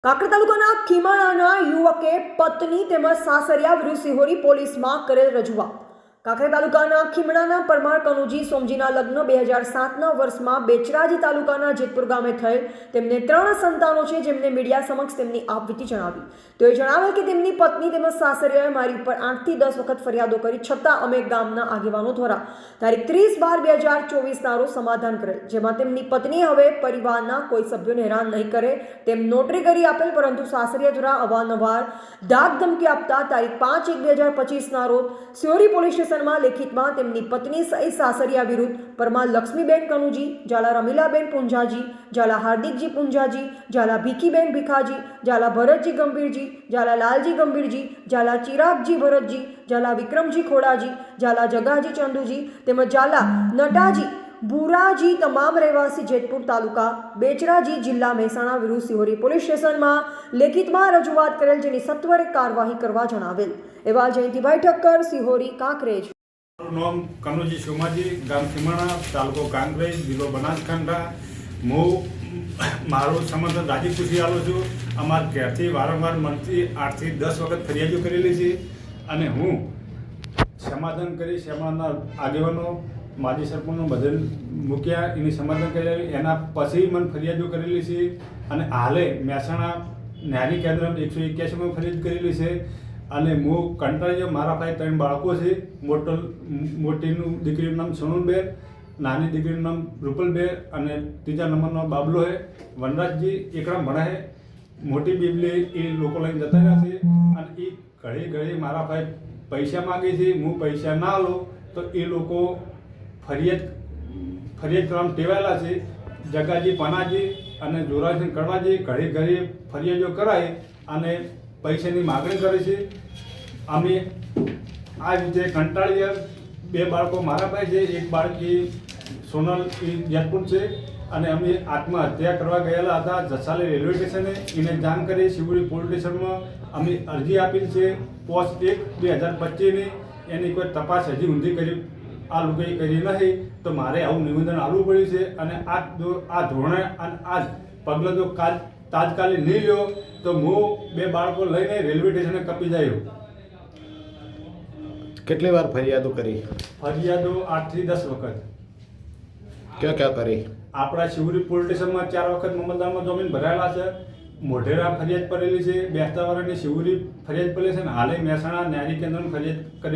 કાંકરા તાલુકાના ખીમાણાના યુવકે પત્ની તેમજ સાસરિયા વિરુદ્ધ સિહોરી પોલીસમાં કરેલ રજૂઆત। કાંકરા તાલુકાના ખીમણાના પરમાર કનુજી સોમજીના લગ્ન 2007ના વર્ષમાં બેચરાજી તાલુકાના જેતપુર ગામે થયેલ। તેમને 3 સંતાનો છે, જેમને મીડિયા સમક્ષ તેમની આપવીતી જણાવી। તેઓએ જણાવેલ કે તેમની પત્ની તેમજ સાસરિયાએ મારી ઉપર 8 થી 10 વખત ફરિયાદો કરી, છતાં અમે ગામના આગેવાનો દ્વારા તારીખ 30/12/2024ના રોજ સમાધાન કરેલ, જેમાં તેમની પત્ની હવે પરિવારના કોઈ સભ્યોને હેરાન નહીં કરે તેમ નોટરી કરી આપેલ, પરંતુ સાસરિયા દ્વારા અવારનવાર ધાક ધમકી આપતા તારીખ 5/1/2025ના રોજ સિહોરી પોલીસ સ્ટેશનમાં લેખિતમાં તેમની પત્ની સહિત સાસરિયા વિરુદ્ધ પરમાર લક્ષ્મીબેન કનુજી, ઝાલા રમીલાબેન પુંજાજી, ઝાલા હાર્દિકજી પુંજાજી, ઝાલા ભીખીબેન ભીખાજી, ઝાલા ભરતજી ગંભીરજી, ઝાલા લાલજી ગંભીરજી, ઝાલા ચિરાગજી ભરતજી, ઝાલા વિક્રમજી ખોડાજી, ઝાલા જગાજી ચંદુજી તેમજ ઝાલા નટાજી ભૂરાજી તમામ રહેવાસી જેતપુર તાલુકા બેચરાજી જિલ્લા મહેસાણા વિરુદ્ધ સિહોરી પોલીસ સ્ટેશનમાં લેખિતમાં રજૂઆત કરેલ, જેની સત્વરે કાર્યવાહી કરવા જણાવેલ। એવા જયંતિભાઈ ઠક્કર, સિહોરી, કાંકરેજ। નામ કનુજી સોમાજી, ગામ ખીમણા, તાલુકો કાંકરેજ, જિલ્લો બનાસકાંઠા। હું મારું સમર્થન રાજીપુરથી આવું છું। અમારા ઘેરથી વારંવાર મનથી 8 થી 10 વખત ફરિયાદો કરેલી છે અને હું સમાધાન કરી સમાજના આગેવાનો માજી સરપંચનું બદલ મૂક્યા, એની સમાધાન કરેલી, એના પછી મને ફરિયાદો કરેલી છે અને હાલે મહેસાણા ન્યારી કેન્દ્રમાં 181માં ફરિયાદ કરેલી છે અને હું કંટાળ્યો। મારા પાસે 3 બાળકો છે। મોટીનું દીકરીનું નામ સોનલબેન, નાની દીકરીનું નામ રૂપલબેન અને ત્રીજા નંબરનો બાબલો છે વનરાજજી, એકડા ભણે છે। મોટી બીબલી એ લોકો લઈને જતા રહ્યા છે અને એ ઘડી મારા પાસે પૈસા માગે છે। હું પૈસા ના લો તો એ લોકો ફરિયાદ કરવામાં ટેવાયેલા છે। જગાજી પનાજી અને જોરાજી કડવાજી ઘડી ફરિયાદો કરાય અને પૈસાની માગણી કરે છે। અમે આ રીતે કંટાળીએ। 2 બાળકો મારા પાસે છે, એક બાળકી સોનલ એ જેતપુર છે અને અમે આત્મહત્યા કરવા ગયેલા હતા જસાલી રેલવે સ્ટેશને। એને જાણ કરી સિહોરી પોલીસ સ્ટેશનમાં અમે અરજી આપેલ છે 5/1/2025ની। એની કોઈ તપાસ હજી ઊંધી કરી આ લોકોએ કરી નથી, તો મારે આવું નિવેદન આપવું પડ્યું છે અને આ ધોરણે અને આ પગલાં જો તાત્કાલિક નહીં લ્યો તો હું 2 બાળકો લઈને રેલવે સ્ટેશને કપી જાય। કેટલી વાર ફરિયાદો કરી? ફરિયાદો 8 થી 10 વખત। ક્યાં કરી? આપણા સિહોરી પોલીસ સ્ટેશનમાં 4 વખત મમદારમાં જમીન ભરાયેલા છે। મોઢેરા ફરિયાદ પડેલી છે, બેસતા વાળાની સિહોરી ફરિયાદ પડેલી છે અને હાલે મહેસાણા ન્યારી કેન્દ્રમાં ફરિયાદ કરી।